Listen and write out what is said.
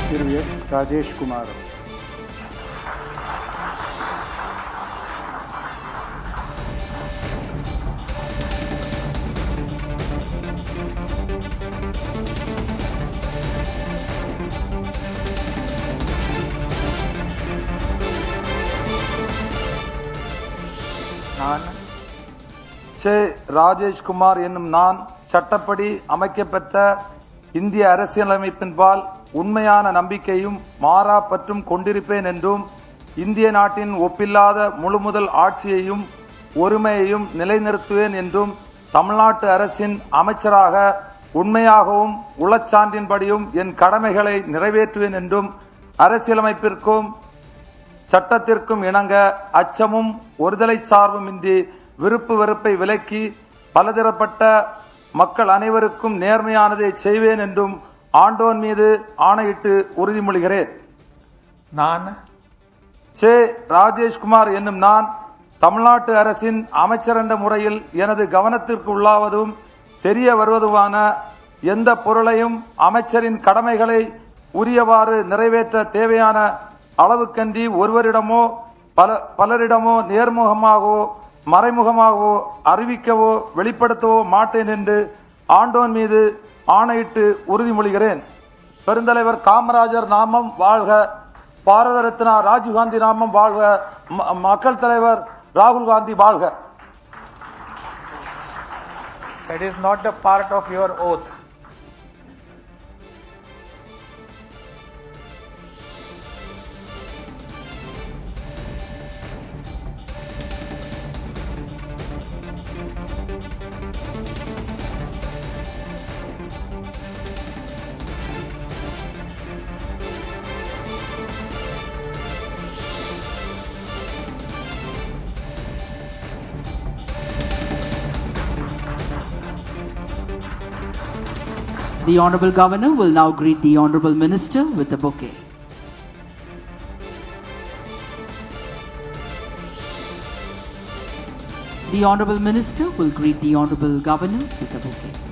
திரு S. Rajeshkumar. நான் சே. ராஜேஷ்குமார் என்னும் நான் சட்டப்படி அமைக்கப்பெற்ற இந்திய அரசியலமைப்பின்பால் உண்மையான நம்பிக்கையும் மாறா பற்றும் கொண்டிருப்பேன் என்றும் இந்திய நாட்டின் ஒப்பில்லாத முழுமுதல் ஆட்சியையும் ஒருமையையும் நிலைநிறுத்துவேன் என்றும் தமிழ்நாட்டு அரசின் அமைச்சராக உண்மையாகவும் உளச்சான்றின்படியும் என் கடமைகளை நிறைவேற்றுவேன் என்றும் அரசியலமைப்பிற்கும் சட்டத்திற்கும் இணங்க அச்சமும் ஒருதலை சார்புமின்றி விருப்பு வெறுப்பை விலக்கி பலதரப்பட்ட மக்கள் அனைவருக்கும் நேர்மையானதை செய்வேன் என்றும் ஆண்டோன் மீது ஆணையிட்டு உறுதிமொழிகிறேன். நான் சே. ராஜேஷ்குமார் என்னும் நான் தமிழ்நாட்டு அரசின் அமைச்சர் என்ற முறையில் எனது கவனத்திற்கு உள்ளாவதும் தெரிய வருவதுமான எந்த பொருளையும் அமைச்சரின் கடமைகளை உரியவாறு நிறைவேற்ற தேவையான அளவுக்கன்றி ஒருவரிடமோ பலரிடமோ நேர்முகமாகவோ மறைமுகமாகவோ அறிவிக்கவோ வெளிப்படுத்தவோ மாட்டேன் என்று ஆண்டோன் மீது ஆணையிட்டு உறுதிமொழிகிறேன். பெருந்தலைவர் காமராஜர் நாமம் வாழ்க, பாரத ரத்னா ராஜீவ்காந்தி நாமம் வாழ்க, மக்கள் தலைவர் ராகுல் காந்தி வாழ்க. That is not a part of your oath. The Honorable Governor will now greet the Honorable Minister with a bouquet. The Honorable Minister will greet the Honorable Governor with a bouquet.